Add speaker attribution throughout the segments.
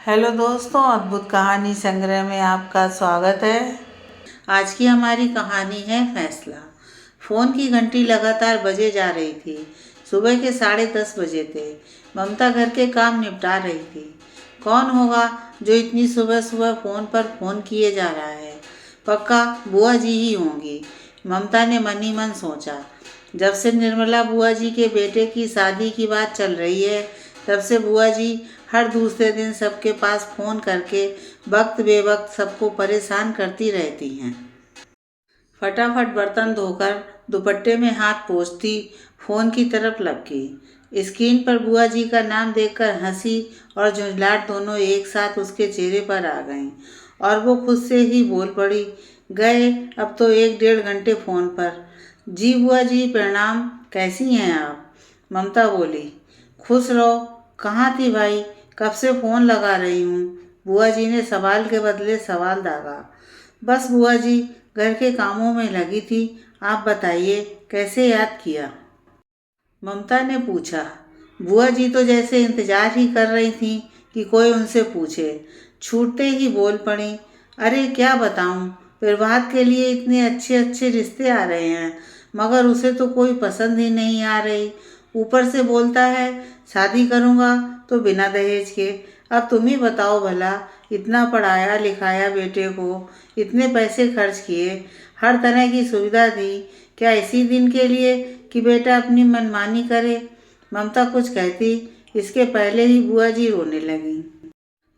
Speaker 1: Hello दोस्तों, अद्भुत कहानी संग्रह में आपका स्वागत है। आज की हमारी कहानी है फैसला। फ़ोन की घंटी लगातार बजे जा रही थी। सुबह के 10:30 बजे थे। ममता घर के काम निपटा रही थी। कौन होगा जो इतनी सुबह सुबह फ़ोन पर फ़ोन किए जा रहा है? पक्का बुआ जी ही होंगी, ममता ने मन ही मन सोचा। जब से निर्मला बुआ जी के बेटे की शादी की बात चल रही है, तब से बुआ जी हर दूसरे दिन सबके पास फ़ोन करके वक्त बेवक्त सबको परेशान करती रहती हैं। फटाफट बर्तन धोकर दुपट्टे में हाथ पोंछती फ़ोन की तरफ लपकी। स्क्रीन पर बुआ जी का नाम देखकर हंसी और झुंझलाहट दोनों एक साथ उसके चेहरे पर आ गईं और वो खुद से ही बोल पड़ी, गए अब तो 1-1.5 घंटे फ़ोन पर। जी बुआ जी प्रणाम, कैसी हैं आप? ममता बोली। खुश रहो। कहाँ थी भाई, कब से फ़ोन लगा रही हूँ। बुआ जी ने सवाल के बदले सवाल दागा। बस बुआ जी, घर के कामों में लगी थी। आप बताइए, कैसे याद किया? ममता ने पूछा। बुआ जी तो जैसे इंतजार ही कर रही थी कि कोई उनसे पूछे। छूटते ही बोल पड़ी, अरे क्या बताऊं, प्रभात के लिए इतने अच्छे अच्छे रिश्ते आ रहे हैं, मगर उसे तो कोई पसंद ही नहीं आ रही। ऊपर से बोलता है शादी करूंगा तो बिना दहेज के। अब तुम ही बताओ भला, इतना पढ़ाया लिखाया बेटे को, इतने पैसे खर्च किए, हर तरह की सुविधा दी, क्या इसी दिन के लिए कि बेटा अपनी मनमानी करे? ममता कुछ कहती, इसके पहले ही बुआ जी रोने लगी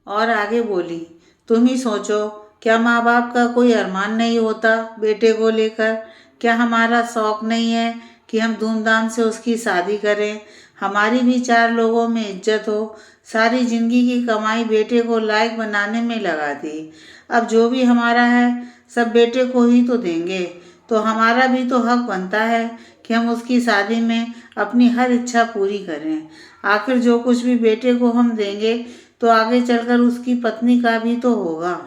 Speaker 1: और आगे बोली, तुम ही सोचो, क्या माँ बाप का कोई अरमान नहीं होता बेटे को लेकर? क्या हमारा शौक नहीं है कि हम धूमधाम से उसकी शादी करें, हमारी भी 4 लोगों में इज्जत हो? सारी जिंदगी की कमाई बेटे को लायक बनाने में लगा दी। अब जो भी हमारा है सब बेटे को ही तो देंगे, तो हमारा भी तो हक बनता है कि हम उसकी शादी में अपनी हर इच्छा पूरी करें। आखिर जो कुछ भी बेटे को हम देंगे तो आगे चलकर उसकी पत्नी का भी तो होगा।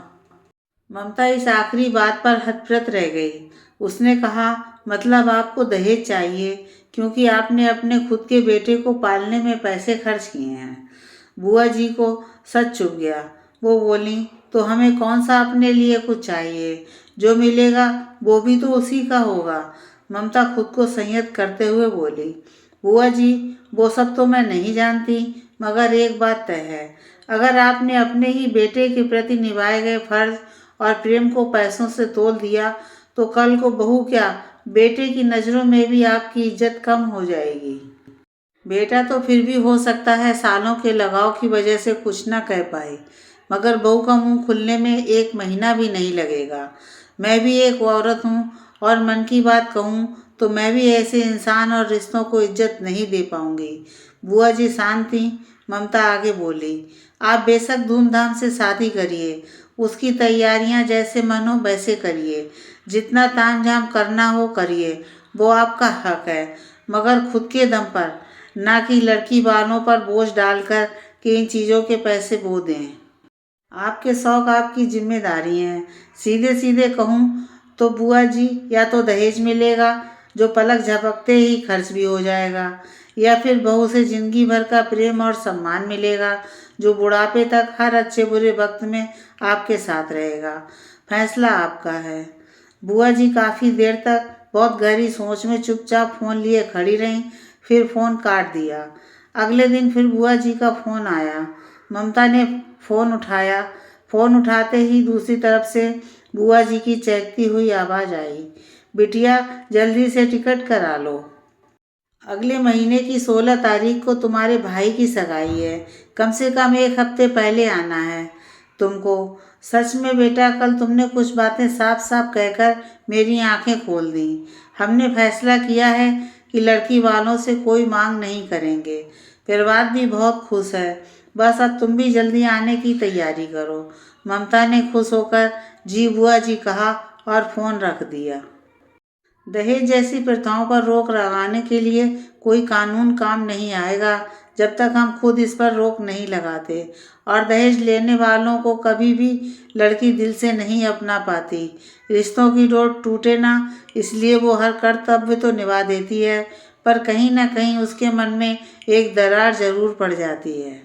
Speaker 1: ममता इस आखिरी बात पर हतप्रत रह गई। उसने कहा, मतलब आपको दहेज चाहिए क्योंकि आपने अपने खुद के बेटे को पालने में पैसे खर्च किए हैं। बुआ जी को सच चुभ गया। वो बोली, तो हमें कौन सा अपने लिए कुछ चाहिए? जो मिलेगा वो भी तो उसी का होगा। ममता खुद को संयत करते हुए बोली, बुआ जी वो सब तो मैं नहीं जानती, मगर एक बात तय है, अगर आपने अपने ही बेटे के प्रति निभाए गए फर्ज और प्रेम को पैसों से तोल दिया तो कल को बहू क्या, बेटे की नज़रों में भी आपकी इज्जत कम हो जाएगी। बेटा तो फिर भी हो सकता है सालों के लगाव की वजह से कुछ ना कह पाए, मगर बहू का मुंह खुलने में 1 महीना भी नहीं लगेगा। मैं भी एक औरत हूँ और मन की बात कहूँ तो मैं भी ऐसे इंसान और रिश्तों को इज्जत नहीं दे पाऊंगी। बुआ जी शांत थी। ममता आगे बोली, आप बेशक धूमधाम से शादी करिए, उसकी तैयारियां जैसे मन हो वैसे करिए, जितना तामझाम करना हो करिए, वो आपका हक है, मगर खुद के दम पर, ना कि लड़की वालों पर बोझ डालकर कि इन चीज़ों के पैसे वो दें। आपके शौक आपकी जिम्मेदारी हैं। सीधे सीधे कहूँ तो बुआ जी, या तो दहेज मिलेगा जो पलक झपकते ही खर्च भी हो जाएगा, या फिर बहू से जिंदगी भर का प्रेम और सम्मान मिलेगा जो बुढ़ापे तक हर अच्छे बुरे वक्त में आपके साथ रहेगा। फैसला आपका है। बुआ जी काफ़ी देर तक बहुत गहरी सोच में चुपचाप फ़ोन लिए खड़ी रहीं, फिर फ़ोन काट दिया। अगले दिन फिर बुआ जी का फ़ोन आया। ममता ने फ़ोन उठाया। फ़ोन उठाते ही दूसरी तरफ से बुआ जी की चहकती हुई आवाज़ आई, बिटिया जल्दी से टिकट करा लो, अगले महीने की 16 तारीख को तुम्हारे भाई की सगाई है, कम से कम 1 हफ्ते पहले आना है तुमको। सच में बेटा, कल तुमने कुछ बातें साफ साफ कहकर मेरी आंखें खोल दी। हमने फैसला किया है कि लड़की वालों से कोई मांग नहीं करेंगे। परिवार भी बहुत खुश है, बस अब तुम भी जल्दी आने की तैयारी करो। ममता ने खुश होकर जी बुआ जी कहा और फ़ोन रख दिया। दहेज जैसी प्रथाओं पर रोक लगाने के लिए कोई कानून काम नहीं आएगा जब तक हम खुद इस पर रोक नहीं लगाते, और दहेज लेने वालों को कभी भी लड़की दिल से नहीं अपना पाती। रिश्तों की डोर टूटे ना, इसलिए वो हर कर्तव्य तो निभा देती है, पर कहीं ना कहीं उसके मन में एक दरार जरूर पड़ जाती है।